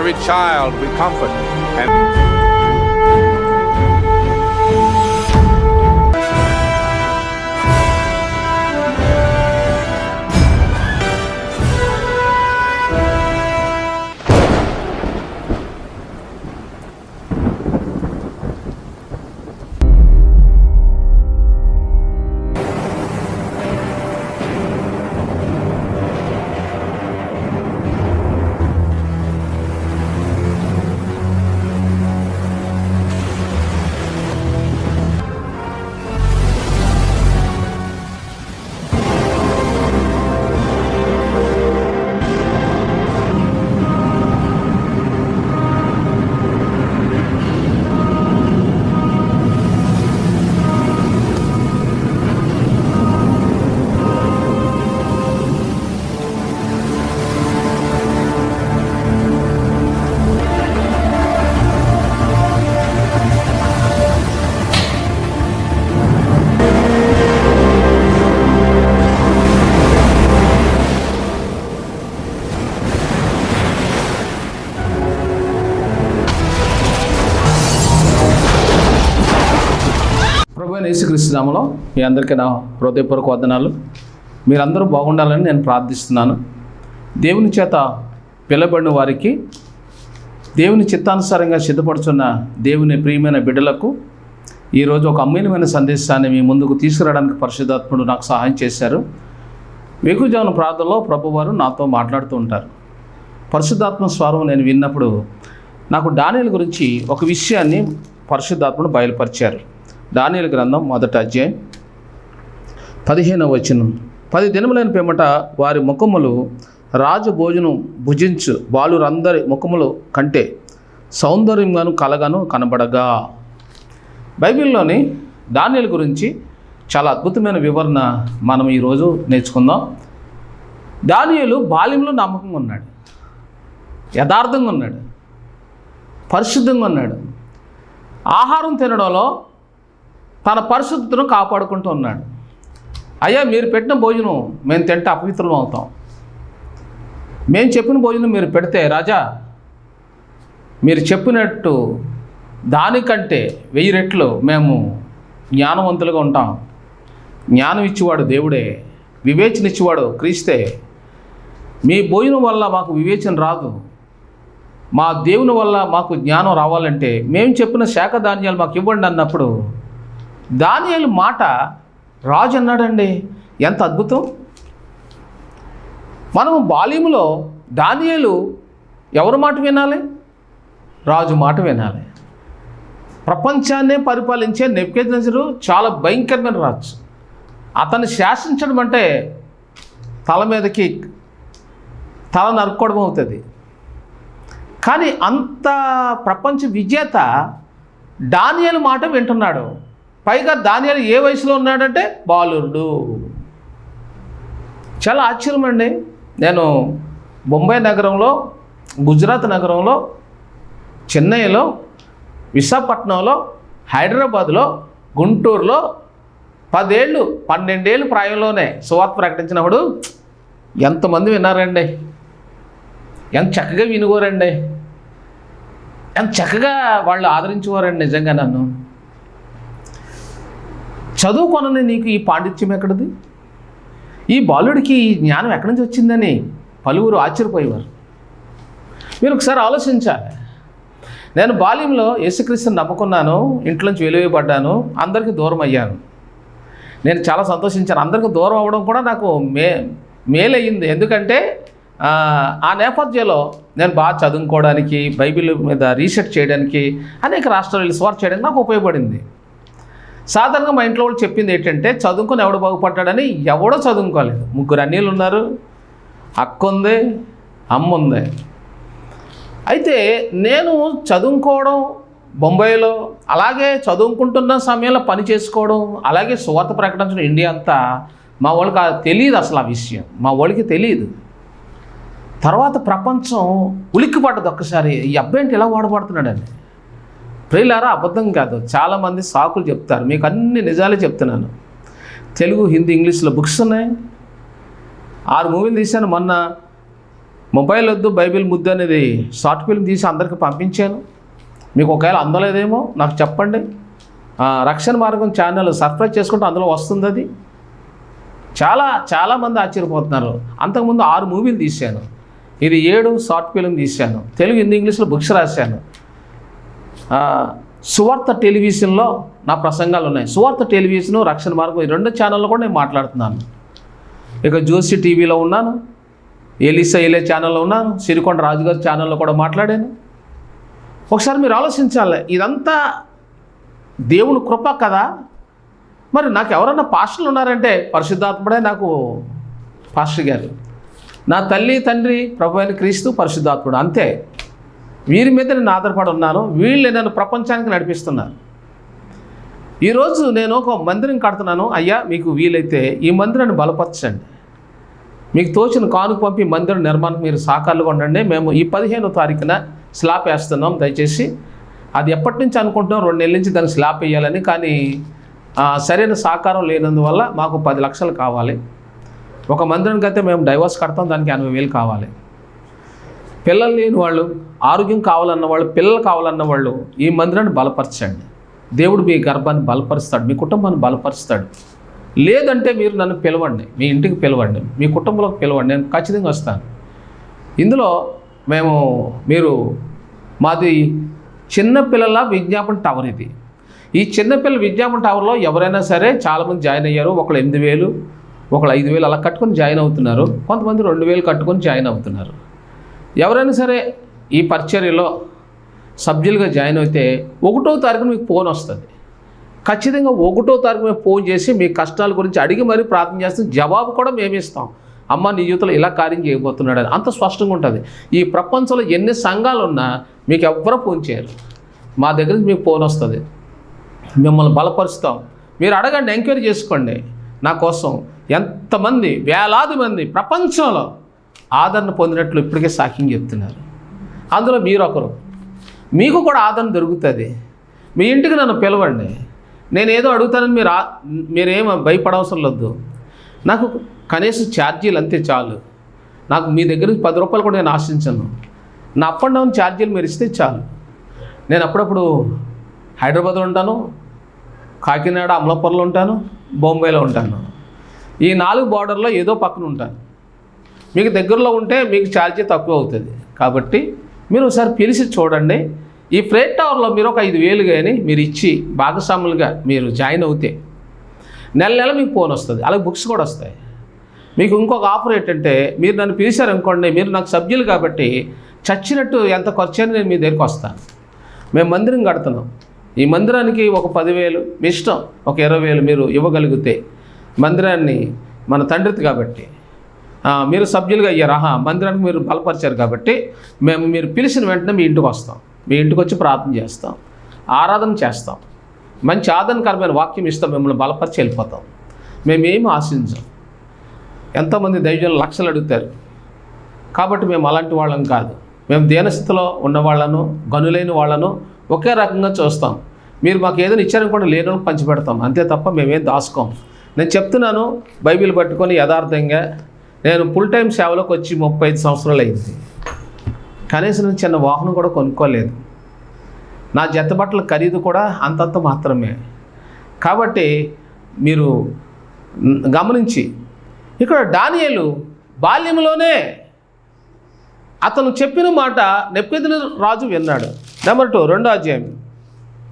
every child we comfort. And యేసుక్రీస్తు నామములో మీ అందరికీ నా హృదయపూర్వక వందనాలు. మీరందరూ బాగుండాలని నేను ప్రార్థిస్తున్నాను. దేవుని చేత పిలబడిన వారికి, దేవుని చిత్తానుసారంగా సిద్ధపడుతున్న దేవుని ప్రియమైన బిడ్డలకు ఈరోజు ఒక అమూల్యమైన సందేశాన్ని మీ ముందుకు తీసుకురావడానికి పరిశుద్ధాత్ముడు నాకు సహాయం చేశారు. వేకువజామున ప్రార్థనలో ప్రభువారు నాతో మాట్లాడుతూ ఉంటారు. పరిశుద్ధాత్మ స్వరం నేను విన్నప్పుడు నాకు దానియేలు గురించి ఒక విషయాన్ని పరిశుద్ధాత్ముడు బయలుపరిచారు. దానియేలు గ్రంథం 1వ అధ్యాయం 15వ వచనం. 10 దినములైన పిమ్మట వారి ముఖములు రాజు భోజనం భుజించు బాలురందరి ముఖములు కంటే సౌందర్యంగాను కలగాను కనబడగా. బైబిల్లోని దానియేలు గురించి చాలా అద్భుతమైన వివరణ మనం ఈరోజు నేర్చుకుందాం. దానియేలు బాల్యంలో నమ్మకంగా ఉన్నాడు, యథార్థంగా ఉన్నాడు, పరిశుద్ధంగా ఉన్నాడు. ఆహారం తినడంలో తన పరిశుద్ధతను కాపాడుకుంటూ ఉన్నాడు. అయ్యా, మీరు పెట్టిన భోజనం మేము తింటే అపవిత్రం అవుతాం, మేము చెప్పిన భోజనం మీరు పెడితే రాజా మీరు చెప్పినట్టు దానికంటే 1000 రెట్లు మేము జ్ఞానవంతులుగా ఉంటాం. జ్ఞానం ఇచ్చేవాడు దేవుడే, వివేచన ఇచ్చేవాడు క్రీస్తే. మీ భోజనం వల్ల మాకు వివేచన రాదు, మా దేవుని వల్ల మాకు జ్ఞానం రావాలంటే మేము చెప్పిన శాఖ ధాన్యాలు మాకు ఇవ్వండి అన్నప్పుడు దానియేలు మాట రాజు అన్నాడండి. ఎంత అద్భుతం! మనము బాల్యంలో దానియేలు ఎవరి మాట వినాలి? రాజు మాట వినాలి. ప్రపంచాన్నే పరిపాలించే నెబుకద్నెజరు చాలా భయంకరమైన రాజు. అతన్ని శాసించడం అంటే తల మీదకి తల నరుక్కోవడం అవుతుంది. కానీ అంత ప్రపంచ విజేత దానియేలు మాట వింటున్నాడు. పైగా దానియేలు ఏ వయసులో ఉన్నాడంటే బాలుడు. చాలా ఆశ్చర్యం అండి. నేను బొంబాయి నగరంలో, గుజరాత్ నగరంలో, చెన్నైలో, విశాఖపట్నంలో, హైదరాబాద్లో, గుంటూరులో 12 ఏళ్ళు ప్రాయంలోనే సువార్త ప్రకటించినప్పుడు ఎంతమంది విన్నారండి, ఎంత చక్కగా వినుకోరండి, ఎంత చక్కగా వాళ్ళు ఆదరించేవారండి. నిజంగా నన్ను చదువుకొనని నీకు ఈ పాండిత్యం ఎక్కడిది, ఈ బాలుడికి ఈ జ్ఞానం ఎక్కడి నుంచి వచ్చిందని పలువురు ఆశ్చర్యపోయేవారు. మీరు ఒకసారి ఆలోచించాలి. నేను బాల్యంలో యేసుక్రీస్తుని నమ్ముకున్నాను, ఇంట్లోంచి వెలువబడ్డాను, అందరికీ దూరం అయ్యాను. నేను చాలా సంతోషించాను. అందరికీ దూరం అవ్వడం కూడా నాకు మేలయ్యింది. ఎందుకంటే ఆ నేపథ్యంలో నేను బాగా చదువుకోవడానికి, బైబిల్ మీద రీసెర్చ్ చేయడానికి, అనేక రాష్ట్రాలు సువార్త చేయడానికి నాకు ఉపయోగపడింది. సాధారణంగా మా ఇంట్లో వాళ్ళు చెప్పింది ఏంటంటే చదువుకొని ఎవడు బాగుపడ్డాడని. ఎవడో చదువుకోలేదు. 3 అన్నీళ్ళు ఉన్నారు, అక్క ఉంది, అమ్మ ఉంది. అయితే నేను చదువుకోవడం బొంబాయిలో, అలాగే చదువుకుంటున్న సమయంలో పని చేసుకోవడం, అలాగే సువార్త ప్రకటించడం ఇండియా అంతా మా వాళ్ళకి తెలియదు. అసలు ఆ విషయం మా వాళ్ళకి తెలియదు. తర్వాత ప్రపంచం ఉలిక్కిపడ్డది ఒక్కసారి. ఈ అబ్బాయి ఏంటి ఇలా వాడబడుతున్నాడని. ప్రియులారా, అబద్ధం కాదు. చాలామంది సాకులు చెప్తారు, మీకు అన్ని నిజాలే చెప్తున్నాను. తెలుగు, హిందీ, ఇంగ్లీష్లో బుక్స్ ఉన్నాయి. 6 మూవీలు తీశాను మొన్న. మొబైల్ వద్దు బైబిల్ ముద్దు అనేది షార్ట్ ఫిల్మ్ తీసి అందరికీ పంపించాను. మీకు ఒకవేళ అందలేదేమో నాకు చెప్పండి. రక్షణ మార్గం ఛానల్ సబ్స్క్రైబ్ చేసుకుంటే అందులో వస్తుంది. అది చాలామంది ఆశ్చర్యపోతున్నారు. అంతకుముందు 6 మూవీలు తీశాను, ఇది 7 షార్ట్ ఫిల్మ్ తీశాను. తెలుగు, హిందీ, ఇంగ్లీష్లో బుక్స్ రాశాను. సువార్త టెలివిజన్లో నా ప్రసంగాలు ఉన్నాయి. సువార్త టెలివిజన్, రక్షణ మార్గం ఈ 2 ఛానల్లో కూడా నేను మాట్లాడుతున్నాను. ఇక జోసి టీవీలో ఉన్నాను, ఎలిసా ఎలే ఛానల్లో ఉన్నాను, సిరికొండ రాజుగారి ఛానల్లో కూడా మాట్లాడాను. ఒకసారి మీరు ఆలోచించాలి, ఇదంతా దేవుని కృప కదా. మరి నాకు ఎవరన్నా పాస్టర్లు ఉన్నారంటే పరిశుద్ధాత్ముడే నాకు పాస్టర్ గారు. నా తల్లి తండ్రి ప్రభు అయిన క్రీస్తు పరిశుద్ధాత్ముడు, అంతే. వీరి మీద నేను ఆధారపడి ఉన్నాను. వీళ్ళే నన్ను ప్రపంచానికి నడిపిస్తున్నారు. ఈరోజు నేను ఒక మందిరం కడుతున్నాను. అయ్యా మీకు వీలైతే ఈ మందిరాన్ని బలపరచండి, మీకు తోచిన కానుక పంపి మందిర నిర్మాణం మీరు సాకారులుగా ఉండండి. మేము ఈ 15వ తారీఖున స్లాబ్ వేస్తున్నాం. దయచేసి అది ఎప్పటి నుంచి అనుకుంటున్నాం, 2 నెలల నుంచి దానికి స్లాబ్ వేయాలని. కానీ సరైన సహకారం లేనందువల్ల మాకు 10 లక్షలు కావాలి. ఒక మందిరానికి అయితే మేము డైవర్స్ కడతాం, దానికి 80,000 కావాలి. పిల్లలు లేని వాళ్ళు, ఆరోగ్యం కావాలన్న వాళ్ళు, పిల్లలు కావాలన్న వాళ్ళు ఈ మందిరాన్ని బలపరచండి. దేవుడు మీ గర్భాన్ని బలపరుస్తాడు, మీ కుటుంబాన్ని బలపరుస్తాడు. లేదంటే మీరు నన్ను పిలవండి, మీ ఇంటికి పిలవండి, మీ కుటుంబంలోకి పిలవండి, నేను ఖచ్చితంగా వస్తాను. ఇందులో మీరు మాది చిన్నపిల్లల విజ్ఞాపన టవర్. ఇది ఈ చిన్నపిల్లల విజ్ఞాపన టవర్లో ఎవరైనా సరే చాలామంది జాయిన్ అయ్యారు. ఒకళ్ళు 8,000, ఒకళ్ళు 5,000 అలా కట్టుకొని జాయిన్ అవుతున్నారు. కొంతమంది 2,000 కట్టుకొని జాయిన్ అవుతున్నారు. ఎవరైనా సరే ఈ పరిచర్యలో సభ్యులుగా జాయిన్ అయితే 1వ తారీఖున మీకు ఫోన్ వస్తుంది. ఖచ్చితంగా 1వ తారీఖున ఫోన్ చేసి మీ కష్టాల గురించి అడిగి మరీ ప్రార్థన చేస్తాం. జవాబు కూడా మేము ఇస్తాం. అమ్మ నీ జీవితంలో ఇలా కార్యం చేయబోతున్నాడు అని అంత స్పష్టంగా ఉంటుంది. ఈ ప్రపంచంలో ఎన్ని సంఘాలు ఉన్నా మీకు ఎవ్వరూ ఫోన్ చేయరు. మా దగ్గర నుంచి మీకు ఫోన్ వస్తుంది, మిమ్మల్ని బలపరుస్తాం. మీరు అడగండి, ఎంక్వైరీ చేసుకోండి. నా కోసం ఎంతమంది, వేలాది మంది ప్రపంచంలో ఆదరణ పొందినట్లు ఇప్పటికే సాక్ష్యం చెప్తున్నారు. అందులో మీరు ఒకరు. మీకు కూడా ఆదరణ దొరుకుతుంది. మీ ఇంటికి నన్ను పిలవండి. నేనేదో అడుగుతానని మీరేం భయపడవసరం లేదు. నాకు కనీసం ఛార్జీలు అంతే చాలు. నాకు మీ దగ్గర 10 రూపాయలు కూడా నేను ఆశించను. నా అప్ అండ్ డౌన్ ఛార్జీలు మీరు ఇస్తే చాలు. నేను అప్పుడప్పుడు హైదరాబాద్లో ఉంటాను, కాకినాడ అమలాపురంలో ఉంటాను, బొంబాయిలో ఉంటాను. ఈ 4 బార్డర్లో ఏదో పక్కన ఉంటాను. మీకు దగ్గరలో ఉంటే మీకు ఛార్జీ తక్కువ అవుతుంది. కాబట్టి మీరు ఒకసారి పిలిచి చూడండి. ఈ ఫ్రేట్ టవర్లో మీరు ఒక 5,000 కానీ మీరు ఇచ్చి భాగస్వాములుగా మీరు జాయిన్ అవుతే నెల మీకు ఫోన్ వస్తుంది. అలాగే బుక్స్ కూడా వస్తాయి. మీకు ఇంకొక ఆఫర్ ఏంటంటే, మీరు నన్ను పిలిచారనుకోండి, మీరు నాకు సభ్యులు కాబట్టి చచ్చినట్టు ఎంత ఖర్చు అయినా నేను మీ దగ్గరికి వస్తాను. మేము మందిరం కడుతున్నాం. ఈ మందిరానికి ఒక 10,000 మీ ఇష్టం, ఒక 20,000 మీరు ఇవ్వగలిగితే మందిరాన్ని మన తండ్రిది కాబట్టి మీరు సభ్యులుగా అయ్యారు. మందిరానికి మీరు బలపరిచారు కాబట్టి మీరు పిలిచిన వెంటనే మీ ఇంటికి వస్తాం. మీ ఇంటికి వచ్చి ప్రార్థన చేస్తాం, ఆరాధన చేస్తాం, మంచి ఆదరణకరమైన వాక్యం ఇస్తాం, మిమ్మల్ని బలపరిచి వెళ్ళిపోతాం. మేమేమి ఆశించాం. ఎంతోమంది దైవజనులు లక్షలు అడుగుతారు. కాబట్టి మేము అలాంటి వాళ్ళం కాదు. మేము దీనస్థితిలో ఉన్నవాళ్లను, గనులైన వాళ్ళను ఒకే రకంగా చూస్తాం. మీరు మాకు ఏదైనా ఇచ్చారనుకోండి, లేని వాళ్ళకి పంచిపెడతాం, అంతే తప్ప మేమేం దాచుకోం. నేను చెప్తున్నాను, బైబిల్ పట్టుకొని యథార్థంగా. నేను ఫుల్ టైం సేవలోకి వచ్చి 35 సంవత్సరాలు అయింది. కనీసం నేను చిన్న వాహనం కూడా కొనుక్కోలేదు. నా జత బట్టల ఖరీదు కూడా అంతంత మాత్రమే. కాబట్టి మీరు గమనించి, ఇక్కడ దానియేలు బాల్యంలోనే అతను చెప్పిన మాట నెబుకద్నెజరు విన్నాడు. నెంబర్ 2, 2వ అధ్యాయం,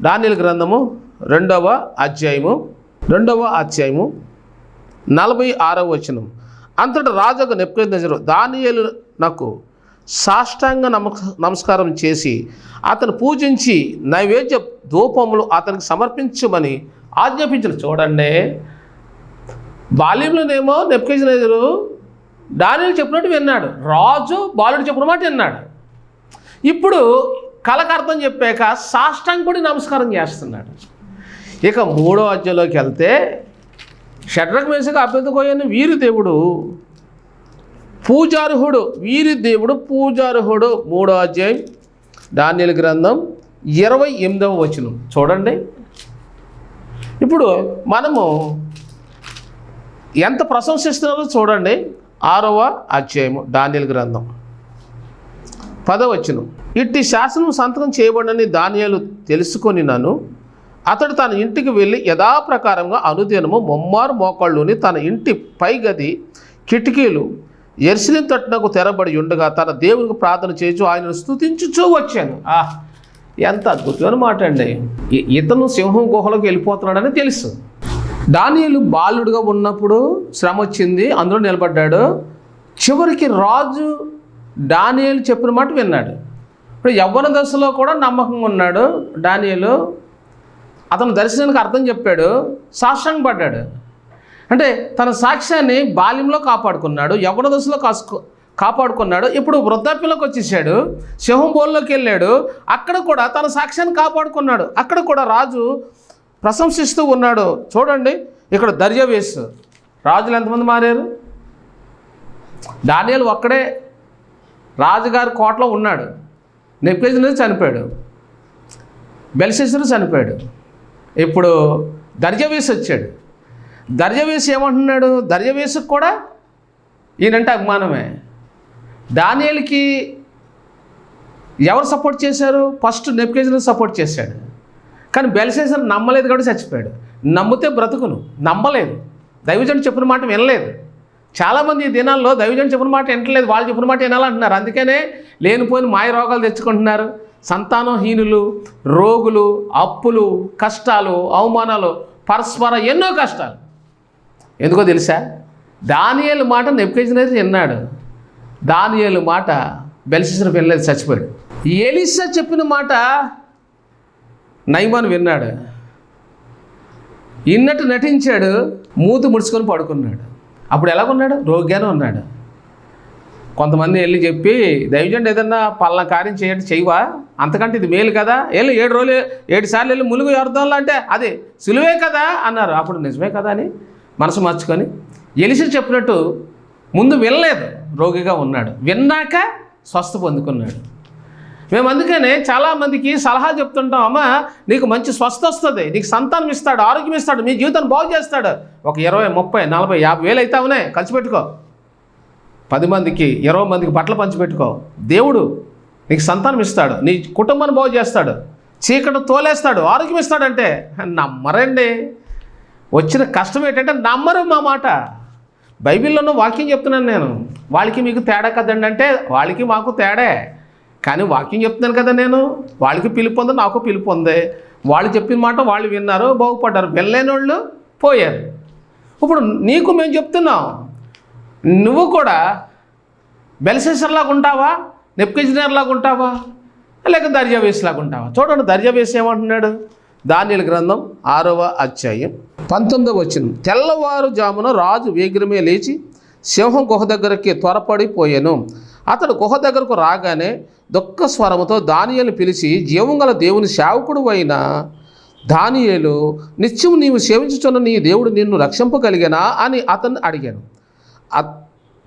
దానియేలు గ్రంథము 2వ అధ్యాయము 46వ వచనం. అంతటా రాజుకు నెబుకద్నెజరు దానియేలునకు సాష్టాంగ నమస్కారం చేసి అతను పూజించి నైవేద్య ధూపములు అతనికి సమర్పించమని ఆజ్ఞాపించిన. చూడండి, బాల్యంలోనేమో నెబుకద్నెజరు దానియేలు చెప్పినట్టు విన్నాడు. రాజు బాలుడు చెప్పిన మాట విన్నాడు. ఇప్పుడు కళకు అర్థం చెప్పాక సాష్టాంగుడి నమస్కారం చేస్తున్నాడు. ఇక 3వ అధ్యాయంలోకి వెళ్తే, షడ్రక్ మేషక్ అబేద్నెగోయని వీరి దేవుడు పూజార్హుడు, 3వ అధ్యాయం దానియేలు గ్రంథం 28వ వచనం చూడండి. ఇప్పుడు మనము ఎంత ప్రశంసిస్తున్నారో చూడండి. 6వ అధ్యాయము దానియేలు గ్రంథం 10వ ఇట్టి శాసనం సంతకం చేయబడని దానియేలు తెలుసుకొని నన్ను అతడు తన ఇంటికి వెళ్ళి యథాప్రకారంగా అనుదినము ముమ్మారు మోకాళ్ళుని తన ఇంటి పైగది కిటికీలు యెరూషలేము తట్టునకు తెరబడి ఉండగా తన దేవునికి ప్రార్థన చేయించు ఆయనను స్తుతించుచూ వచ్చాను. ఎంత అద్భుతమైన మాట అండి. ఇతను సింహం గుహలోకి వెళ్ళిపోతున్నాడని తెలుసు. దానియేలు బాలుడుగా ఉన్నప్పుడు శ్రమ వచ్చింది, అందులో నిలబడ్డాడు. చివరికి రాజు దానియేలు చెప్పిన మాట విన్నాడు. ఇప్పుడు యవ్వన దశలో కూడా నమ్మకంగా ఉన్నాడు దానియేలు. అతను దర్శనానికి అర్థం చెప్పాడు, సాక్ష్యం పడ్డాడు. అంటే తన సాక్ష్యాన్ని బాల్యంలో కాపాడుకున్నాడు, యవ్వన దశలో కాపాడుకున్నాడు. ఇప్పుడు వృద్ధాప్యంలోకి వచ్చేసాడు, సింహం బోన్లోకి వెళ్ళాడు. అక్కడ కూడా తన సాక్ష్యాన్ని కాపాడుకున్నాడు. అక్కడ కూడా రాజు ప్రశంసిస్తూ ఉన్నాడు. చూడండి, ఇక్కడ దర్యావేషు రాజులు ఎంతమంది మారారు? దానియేలు ఒక్కడే రాజుగారి కోటలో ఉన్నాడు. నెబుకద్నెజరు చనిపోయాడు, బెల్షస్సరు చనిపోయాడు. ఇప్పుడు దర్యావేషు వచ్చాడు. దర్యావేషు ఏమంటున్నాడు? దర్యావేషుకు కూడా ఈయనంటే అభిమానమే. దానియేలుకి ఎవరు సపోర్ట్ చేశారు? ఫస్ట్ నెబుకద్నెజరు సపోర్ట్ చేశాడు. కానీ బెల్షస్సరు నమ్మలేదు కాబట్టి చచ్చిపోయాడు. నమ్మితే బ్రతుకును, నమ్మలేదు. దైవజనుడు చెప్పిన మాట వినలేదు. చాలామంది ఈ దినాల్లో దైవజనుడు చెప్పిన మాట వినట్లేదు, వాళ్ళు చెప్పిన మాట వినాలంటున్నారు. అందుకనే లేనిపోయిన మాయ రోగాలు తెచ్చుకుంటున్నారు. సంతానహీనులు, రోగులు, అప్పులు, కష్టాలు, అవమానాలు, పరస్పర ఎన్నో కష్టాలు. ఎందుకో తెలుసా? దానియేలు మాట నెబుకద్నెజరు విన్నాడు, దానియేలు మాట బెల్షస్సరు వినలేదు, చచ్చిపోయాడు. ఎలీషా చెప్పిన మాట నయమాను విన్నాడు, ఇన్నట్టు నటించాడు, మూతి ముడుచుకొని పడుకున్నాడు. అప్పుడు ఎలాగున్నాడు? రోగిగానే ఉన్నాడు. కొంతమంది వెళ్ళి చెప్పి, దైవజనుడు ఏదన్నా పలానా కార్యం చేయండి, చేయవా? అంతకంటే ఇది మేలు కదా, వెళ్ళి 7 సార్లు వెళ్ళి ములుగు యోర్దానులో అంటే అది సులువే కదా అన్నారు. అప్పుడు నిజమే కదా అని మనసు మార్చుకొని ఎలీషా చెప్పినట్టు ముందు వినలేదు, రోగిగా ఉన్నాడు. విన్నాక స్వస్థ పొందుకున్నాడు. మేము అందుకనే చాలామందికి సలహా చెప్తుంటాం, అమ్మ నీకు మంచి స్వస్థ వస్తుంది, నీకు సంతానం ఇస్తాడు, ఆరోగ్యం ఇస్తాడు, మీ జీవితాన్ని బాగు చేస్తాడు. ఒక 20, 30, 40, 50 వేలు అయితే అవునే ఖర్చు పెట్టుకో, 10 మందికి 20 మందికి బట్టలు పంచిపెట్టుకో. దేవుడు నీకు సంతానం ఇస్తాడు, నీ కుటుంబాన్ని బాగు చేస్తాడు, చీకటి తోలేస్తాడు, ఆరోగ్యం ఇస్తాడంటే నమ్మరండి. వచ్చిన కష్టం ఏంటంటే నమ్మరు మా మాట. బైబిల్లోనూ వాక్యం చెప్తున్నాను నేను. వాళ్ళకి మీకు తేడా కదండి అంటే వాళ్ళకి మాకు తేడే, కానీ వాక్యం చెప్తున్నాను కదా నేను. వాళ్ళకి పిలుపు ఉంది, నాకు పిలుపు ఉంది. వాళ్ళు చెప్పిన మాట వాళ్ళు విన్నారు, బాగుపడ్డారు. వెళ్ళలేని వాళ్ళు పోయారు. ఇప్పుడు నీకు మేము చెప్తున్నాం, నువ్వు కూడా బెల్షస్సరులాగా ఉంటావా, నెబుకద్నెజరులాగా ఉంటావా, లేక దర్యావేషులాగా ఉంటావా? చూడండి, దర్యావేషు ఏమంటున్నాడు? దానియేలు గ్రంథం 6వ అధ్యాయం 19వ తెల్లవారుజామున రాజు వేగిరమే లేచి సింహం గుహ దగ్గరికి త్వరపడిపోయాను. అతడు గుహ దగ్గరకు రాగానే దుఃఖ స్వరముతో దానియేలు పిలిచి, జీవం గల దేవుని సేవకుడు అయిన దానియేలు, నిత్యం నీవు సేవించుచున్న నీ దేవుడు నిన్ను రక్షింపగలిగినా అని అతన్ని అడిగాను.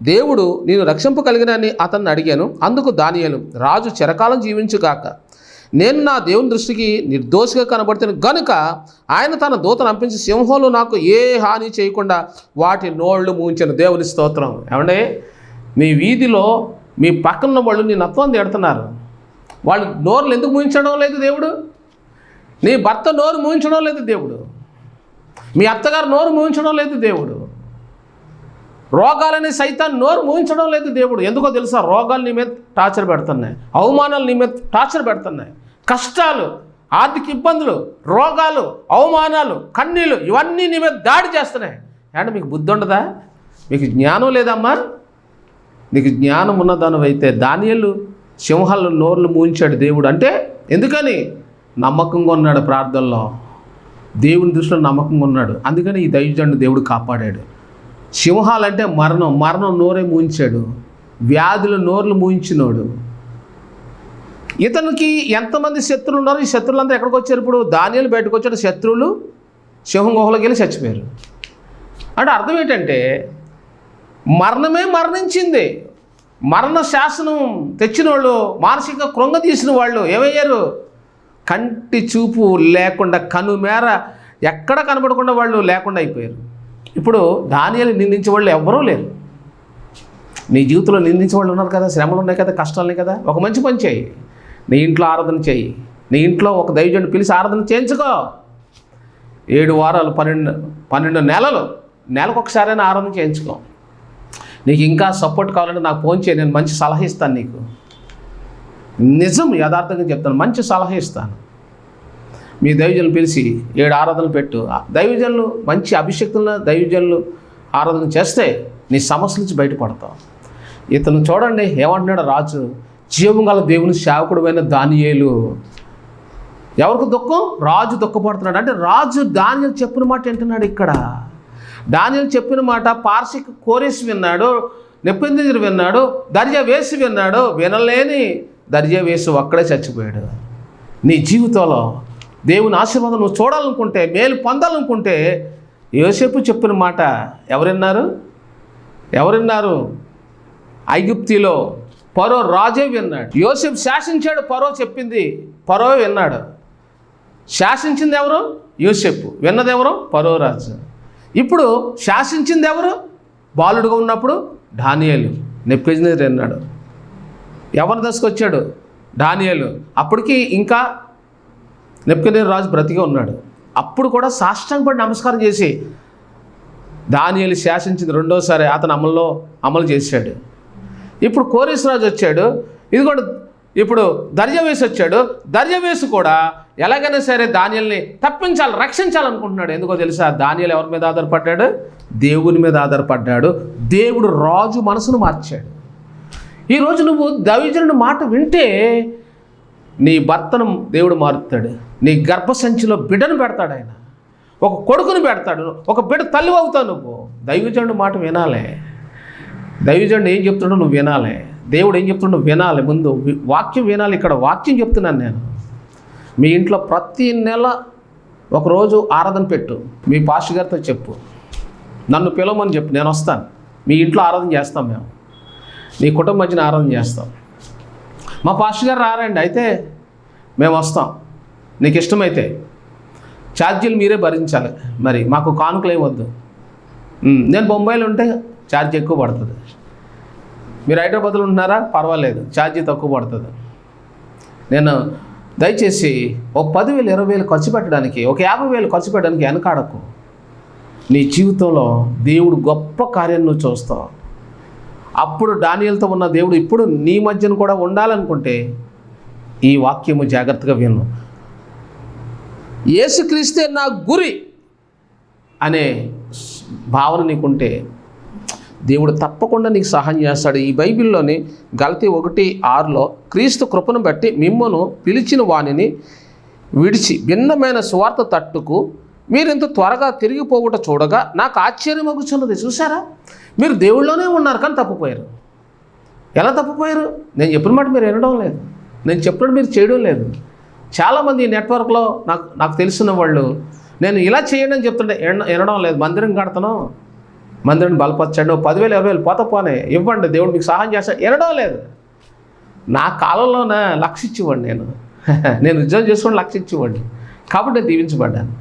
దేవుడు నేను రక్షింపగలిగినని అతన్ని అడిగాను. అందుకు దానియేలు, రాజు చిరకాలం జీవించుగాక, నేను నా దేవుని దృష్టికి నిర్దోషిగా కనబడుతాను గనుక ఆయన తన దూతను పంపించి సింహాలు నాకు ఏ హాని చేయకుండా వాటి నోళ్ళు మూయించిన. దేవుని స్తోత్రం. ఏమంటే మీ వీధిలో మీ పక్కన వాళ్ళు నీ నత్వం తిడుతున్నారు, వాళ్ళు నోరులు ఎందుకు మూయించడం లేదు దేవుడు? నీ భర్త నోరు మూయించడం లేదు దేవుడు, మీ అత్తగారు నోరు మూయించడం లేదు దేవుడు, రోగాలని సైతాన్ని నోరు మూయించడం లేదు దేవుడు. ఎందుకో తెలుసా? రోగాలు నీ మీద టార్చర్ పెడుతున్నాయి, అవమానాలు నీ మీద టార్చర్ పెడుతున్నాయి, కష్టాలు, ఆర్థిక ఇబ్బందులు, రోగాలు, అవమానాలు, కన్నీళ్ళు ఇవన్నీ నీ మీద దాడి చేస్తున్నాయి. అంటే మీకు బుద్ధి ఉండదా? మీకు జ్ఞానం లేదమ్మా? నీకు జ్ఞానం ఉన్నదానివైతే దానియేలు సింహాలు నోర్లు మూయించాడు దేవుడు. అంటే ఎందుకని? నమ్మకంగా ఉన్నాడు, ప్రార్థనలో దేవుని దృష్టిలో నమ్మకంగా ఉన్నాడు. అందుకని ఈ దైవజనుడు దేవుడు కాపాడాడు. సింహాలంటే మరణం నోరే మూయించాడు, వ్యాధుల నోర్లు మూయించినోడు. ఇతనికి ఎంతమంది శత్రువులు ఉన్నారు? ఈ శత్రువులంతా ఎక్కడికి వచ్చారు? ఇప్పుడు దానియేలు బయటకు వచ్చాడు, శత్రువులు సింహం గుహలోకి వెళ్ళి చచ్చిపోయారు. అంటే అర్థం ఏంటంటే మరణమే మరణించింది. మరణ శాసనం తెచ్చిన వాళ్ళు, మానసిక కృంగతీసిన వాళ్ళు ఏమయ్యారు? కంటి చూపు లేకుండా, కనుమేర ఎక్కడ కనబడకుండా వాళ్ళు లేకుండా అయిపోయారు. ఇప్పుడు దానియేలు నిందించే వాళ్ళు ఎవ్వరూ లేరు. నీ జీవితంలో నిందించే వాళ్ళు ఉన్నారు కదా, శ్రమలు ఉన్నాయి కదా, కష్టాలు ఉన్నాయి కదా, ఒక మంచి పని చేయి. నీ ఇంట్లో ఆరాధన చేయి. నీ ఇంట్లో ఒక దైవజనుడిని పిలిచి ఆరాధన చేయించుకో. 7 వారాలు 12 నెలలు, నెలకు ఒకసారైనా ఆరాధన చేయించుకో. నీకు ఇంకా సపోర్ట్ కావాలంటే నాకు ఫోన్ చేయి, నేను మంచి సలహా ఇస్తాను నీకు. నిజం, యథార్థంగా చెప్తాను, మంచి సలహా ఇస్తాను. మీ దైవజనులు పిలిచి 7 ఆరాధనలు పెట్టు. దైవజనులు మంచి అభిషేకంలో దైవజనులు ఆరాధన చేస్తే నీ సమస్య నుంచి బయటపడతావు. ఇతను చూడండి ఏమంటున్నాడు రాజు, జీవం గల దేవుని సేవకుడైన దానియేలు. ఎవరికి దుఃఖం? రాజు దుఃఖపడుతున్నాడు. అంటే రాజు దానియేలు చెప్పిన మాట వింటున్నాడు. ఇక్కడ దానియేలు చెప్పిన మాట పార్షిక్ కోరేసి విన్నాడు, నెబుకద్నెజరు విన్నాడు, దర్యావేసు విన్నాడు. వినలేని దర్యావేసు ఒక్కడే చచ్చిపోయాడు. నీ జీవితంలో దేవుని ఆశీర్వాదం నువ్వు చూడాలనుకుంటే, మేలు పొందాలనుకుంటే యోసేపు చెప్పిన మాట ఎవరున్నారు? ఐగుప్తిలో ఫరో రాజే విన్నాడు. యోసేపు శాసించాడు, ఫరో చెప్పింది ఫరో విన్నాడు. శాసించింది ఎవరు? యోసేపు. విన్నది ఎవరు? ఫరో రాజు. ఇప్పుడు శాసించింది ఎవరు? బాలుడుగా ఉన్నప్పుడు దానియేలు. నెబుకద్నెజరు విన్నాడు. ఎవరి దశకు వచ్చాడు? దానియేలు. అప్పటికి ఇంకా నెబుకద్నెజరు రాజు బ్రతికే ఉన్నాడు. అప్పుడు కూడా సాష్టాంగపడి నమస్కారం చేసి దానియేలు శాసించింది రెండోసారి అతను అమలు చేశాడు. ఇప్పుడు కోరేసు రాజు వచ్చాడు. ఇది కూడా ఇప్పుడు దర్యావేసు వచ్చాడు. దర్యావేసు కూడా ఎలాగైనా సరే దానియేలుని తప్పించాలి, రక్షించాలనుకుంటున్నాడు. ఎందుకో తెలుసా? దానియేలు ఎవరి మీద ఆధారపడ్డాడు? దేవుని మీద ఆధారపడ్డాడు. దేవుడు రాజు మనసును మార్చాడు. ఈరోజు నువ్వు దైవజనుడి మాట వింటే నీ భర్తను దేవుడు మారుతాడు. నీ గర్భసంచిలో బిడ్డను పెడతాడు ఆయన. ఒక కొడుకుని పెడతాడు. ఒక బిడ్డ తల్లి అవుతావు నువ్వు. దైవజనుడి మాట వినాలి. దైవజనుడు ఏం చెప్తున్నాడో నువ్వు వినాలి. దేవుడు ఏం చెప్తున్నాడో నువ్వు వినాలి. ముందు వాక్యం వినాలి. ఇక్కడ వాక్యం చెప్తున్నాను నేను. మీ ఇంట్లో ప్రతి నెల ఒకరోజు ఆరాధన పెట్టు. మీ పాస్టర్ గారితో చెప్పు, నన్ను పిలవమని చెప్పు, నేను వస్తాను. మీ ఇంట్లో ఆరాధన చేస్తాం మేము. నీ కుటుంబం మధ్యన ఆరాధన చేస్తాం. మా పాస్టర్ గారు రారండి, అయితే మేము వస్తాం. నీకు ఇష్టమైతే ఛార్జీలు మీరే భరించాలి. మరి మాకు కానుకలు ఏమొద్దు. నేను బొంబాయిలో ఉంటే ఛార్జ్ ఎక్కువ పడుతుంది. మీరు హైదరాబాద్లో ఉంటున్నారా? పర్వాలేదు, ఛార్జీ తక్కువ పడుతుంది. నేను దయచేసి ఒక 10,000 20,000 ఖర్చు పెట్టడానికి, ఒక 50,000 ఖర్చు పెట్టడానికి వెనకాడకు. నీ జీవితంలో దేవుడు గొప్ప కార్యం నువ్వు చూస్తావు. అప్పుడు దానియేలుతో ఉన్న దేవుడు ఇప్పుడు నీ మధ్యన కూడా ఉండాలనుకుంటే ఈ వాక్యము జాగ్రత్తగా విను. యేసుక్రీస్తే నా గురి అనే భావన నీకుంటే దేవుడు తప్పకుండా నీకు సహాయం చేస్తాడు. ఈ బైబిల్లోని గలతీ 1:6 క్రీస్తు కృపను బట్టి మిమ్మును పిలిచిన వానిని విడిచి భిన్నమైన సువార్త తట్టుకు మీరు ఇంత త్వరగా తిరిగిపోవుట చూడగా నాకు ఆశ్చర్యమగుచున్నది. చూసారా? మీరు దేవుళ్ళలోనే ఉన్నారు కానీ తప్పిపోయారు. ఎలా తప్పిపోయారు? నేను చెప్పిన మాట మీరు వినడం లేదు, నేను చెప్పినట్టు మీరు చేయడం లేదు. చాలామంది నెట్వర్క్లో నాకు తెలిసిన వాళ్ళు నేను ఇలా చేయండి అని చెప్తుంటే వినడం లేదు. మందిరం కడతాను, మందిరం బలపరచండి, 10,000 20,000 పోనే ఇవ్వండి, దేవుడు మీకు సహాయం చేస్తాడు, వినడం లేదు. నా కాలంలోనే లక్ష ఇచ్చివ్వండి. నేను ఉద్యోగం చేసుకొని లక్ష ఇచ్చివ్వండి కాబట్టి దీవించబడ్డాను.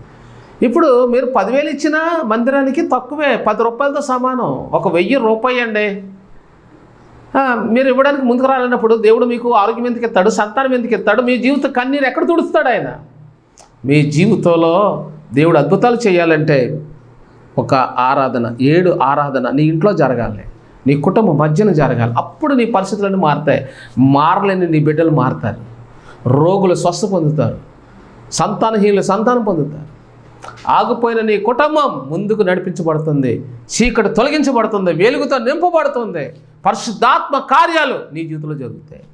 ఇప్పుడు మీరు 10,000 ఇచ్చిన మందిరానికి తక్కువే, 10 రూపాయలతో సమానం. ఒక 1,000 రూపాయి అండి. మీరు ఇవ్వడానికి ముందుకు రాలేనప్పుడు దేవుడు మీకు ఆరోగ్యం ఎందుకు ఇస్తాడు, సంతానం ఎందుకు ఇస్తాడు, మీ జీవిత కన్నీరు ఎక్కడ తుడుస్తాడు ఆయన? మీ జీవితంలో దేవుడు అద్భుతాలు చేయాలంటే ఒక ఆరాధన, 7 ఆరాధన నీ ఇంట్లో జరగాలి, నీ కుటుంబం మధ్యన జరగాలి. అప్పుడు నీ పరిస్థితులన్నీ మారుతాయి. మారలేని నీ బిడ్డలు మారుతారు, రోగులు స్వస్థ పొందుతారు, సంతానహీనులు సంతానం పొందుతారు. ఆగిపోయిన నీ కుటుంబం ముందుకు నడిపించబడుతుంది, చీకటి తొలగించబడుతుంది, వెలుగుతో నింపబడుతుంది. పరిశుద్ధాత్మ కార్యాలు నీ జీవితంలో జరుగుతాయి.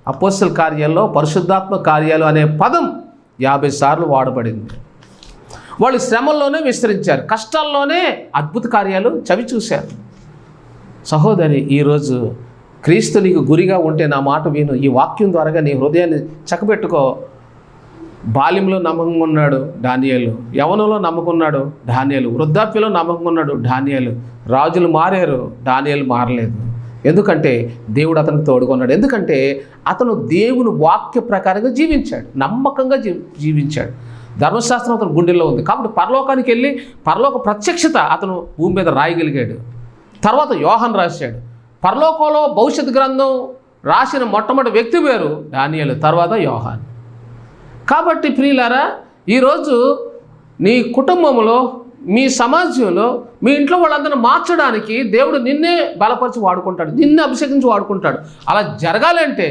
అపోస్తల కార్యాల్లో పరిశుద్ధాత్మ కార్యాలు అనే పదం 50 సార్లు వాడబడింది. వాళ్ళు శ్రమల్లోనే విస్తరించారు, కష్టాల్లోనే అద్భుత కార్యాలు చవి చూశారు. సహోదరి, ఈరోజు క్రీస్తు నీకు గురిగా ఉంటే నా మాట విను. ఈ వాక్యం ద్వారాగా నీ హృదయాన్ని చక్కబెట్టుకో. బాల్యంలో నమ్మకంగా ఉన్నాడు దానియేలు, యవ్వనంలో నమ్మకం ఉన్నాడు దానియేలు, వృద్ధాప్యంలో నమ్మకం ఉన్నాడు దానియేలు. రాజులు మారారు, దానియేలు మారలేదు. ఎందుకంటే దేవుడు అతనికి తోడుకున్నాడు. ఎందుకంటే అతను దేవుని వాక్య ప్రకారంగా జీవించాడు, నమ్మకంగా జీవించాడు. ధర్మశాస్త్రం అతను గుండెల్లో ఉంది కాబట్టి పరలోకానికి వెళ్ళి పరలోక ప్రత్యక్షత అతను భూమి మీద రాయగలిగాడు. తర్వాత యోహాను రాశాడు, పరలోకంలో భవిష్యత్ గ్రంథం రాసిన మొట్టమొదటి వ్యక్తి పేరు దానియేలు, తర్వాత యోహాను. కాబట్టి ప్రియులారా, ఈరోజు నీ కుటుంబంలో, మీ సమాజంలో, మీ ఇంట్లో వాళ్ళందరినీ మార్చడానికి దేవుడు నిన్నే బలపరిచి వాడుకుంటాడు, నిన్నే అభిషేకించి వాడుకుంటాడు. అలా జరగాలంటే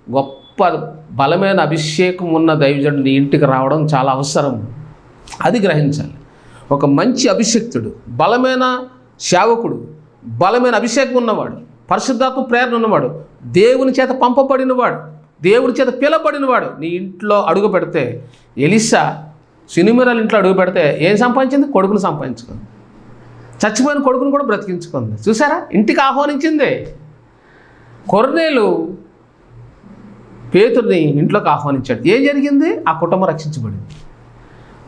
గొప్ప బలమైన అభిషేకం ఉన్న దైవజనుడు నీ ఇంటికి రావడం చాలా అవసరం. అది గ్రహించాలి. ఒక మంచి అభిషేక్తుడు, బలమైన సేవకుడు, బలమైన అభిషేకం ఉన్నవాడు, పరిశుద్ధాత్మ ప్రేరణ ఉన్నవాడు, దేవుని చేత పంపబడినవాడు, దేవుడి చేత పిలబడినవాడు నీ ఇంట్లో అడుగు పెడితే, ఎలీషా సినిమరాల ఇంట్లో అడుగు పెడితే ఏం సంపాదించింది? కొడుకును సంపాదించుకుంది. చచ్చిపోయిన కొడుకును కూడా బ్రతికించుకుంది. చూసారా, ఇంటికి ఆహ్వానించింది. కొర్నేలు పేతుర్ని ఇంట్లోకి ఆహ్వానించాడు. ఏం జరిగింది? ఆ కుటుంబం రక్షించబడింది.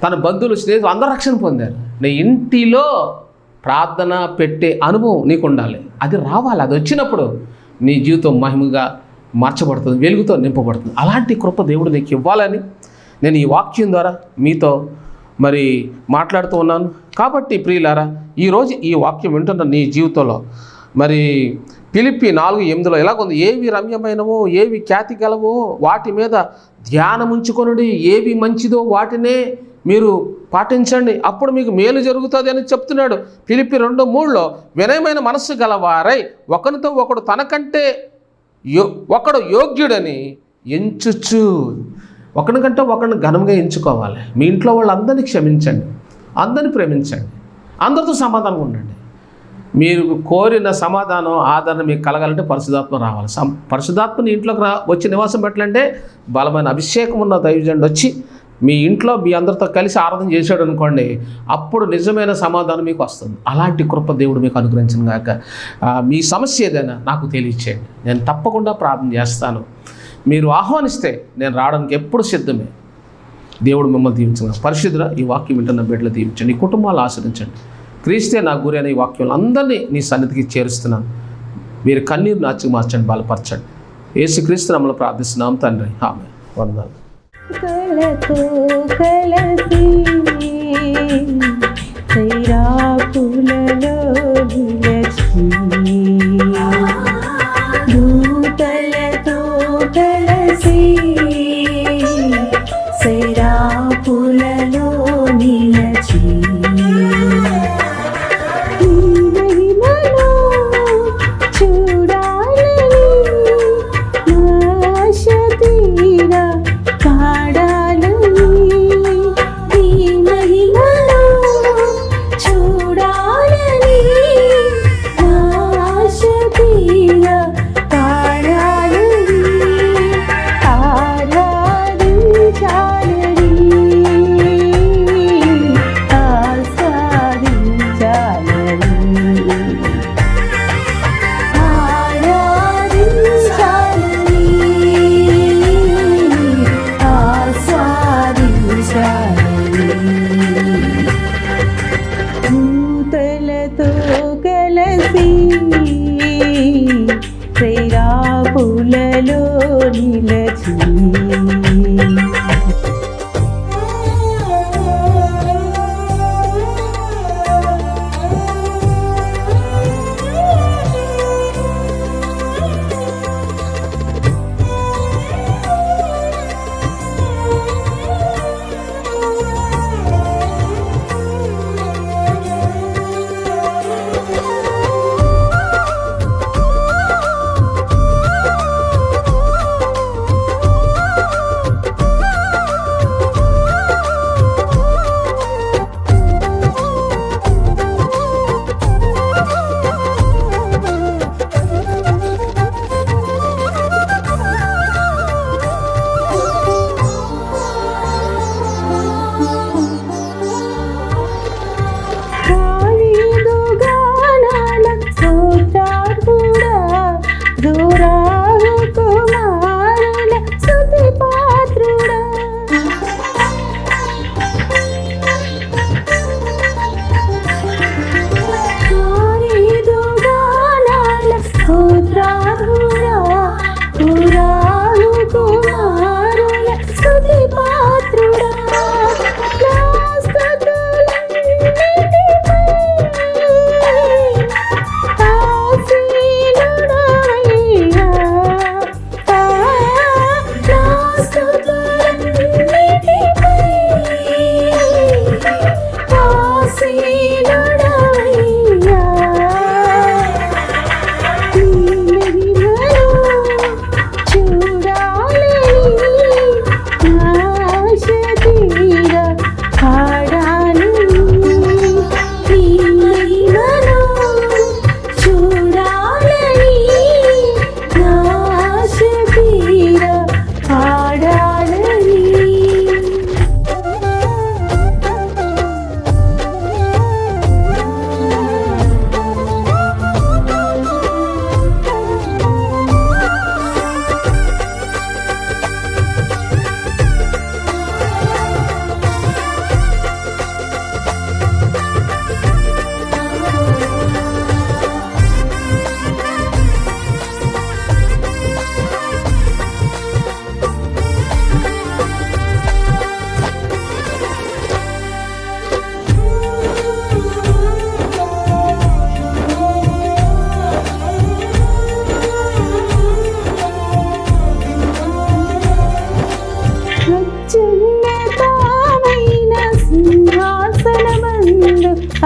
తన బంధువులు, స్నేహితులు అందరూ రక్షణ పొందారు. నీ ఇంటిలో ప్రార్థన పెట్టే అనుభవం నీకు ఉండాలి. అది రావాలి. అది వచ్చినప్పుడు నీ జీవితం మహిమగా మార్చబడుతుంది, వెలుగుతో నింపబడుతుంది. అలాంటి కృప దేవుడు నీకు ఇవ్వాలని నేను ఈ వాక్యం ద్వారా మీతో మరి మాట్లాడుతూ ఉన్నాను. కాబట్టి ప్రియులారా, ఈరోజు ఈ వాక్యం వింటున్న నీ జీవితంలో మరి ఫిలిప్పీ 4:8 ఎలాగుంది? ఏవి రమ్యమైనవో, ఏవి ఖ్యాతి గలవో వాటి మీద ధ్యానం ఉంచుకొనుడి, ఏవి మంచిదో వాటినే మీరు పాటించండి, అప్పుడు మీకు మేలు జరుగుతుంది అని చెప్తున్నాడు. ఫిలిప్పీ 2:3 వినయమైన మనస్సు గలవారై ఒకరితో ఒకడు తనకంటే ఒకడు యోగ్యుడని ఎంచుచు. ఒకరికంటే ఒకరిని ఘనంగా ఎంచుకోవాలి. మీ ఇంట్లో వాళ్ళందరినీ క్షమించండి, అందరిని ప్రేమించండి, అందరితో సమాధానంగా ఉండండి. మీరు కోరిన సమాధానం, ఆదరణ మీకు కలగాలంటే పరిశుద్ధాత్మ రావాలి. పరిశుద్ధాత్మని ఇంట్లోకి వచ్చి నివాసం పెట్టాలంటే బలమైన అభిషేకం ఉన్న దైవజనుడు వచ్చి మీ ఇంట్లో మీ అందరితో కలిసి ఆరాధన చేశాడు అనుకోండి, అప్పుడు నిజమైన సమాధానం మీకు వస్తుంది. అలాంటి కృప దేవుడు మీకు అనుగ్రహించిన గాక. మీ సమస్య ఏదైనా నాకు తెలియచేయండి, నేను తప్పకుండా ప్రార్థన చేస్తాను. మీరు ఆహ్వానిస్తే నేను రావడానికి ఎప్పుడు సిద్ధమే. దేవుడు మిమ్మల్ని దీవించండి. పరిశుద్ధుడా, ఈ వాక్యం వింటున్న బిడ్డలు దీవించండి, ఈ కుటుంబాలు ఆశ్రయించండి. క్రీస్తే నా గురి అనే ఈ వాక్యం అందరినీ నీ సన్నిధికి చేరుస్తున్నాను. మీరు కన్నీరు నాచి మార్చండి, బలపరచండి. యేసుక్రీస్తు నామములో ప్రార్థిస్తున్నాం తండ్రి, ఆమేన్. వందనాలు. కలతో కలసి సైరాపులలో విలసి దూతలతో కలసి సైరాపులలో నిలచి ఆరాధించాలని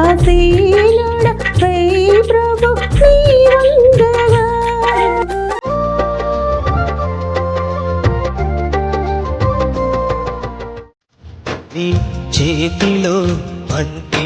ఆశీనుడ వై ప్రభు నీ వందగా. నీ చేతిలో అంటే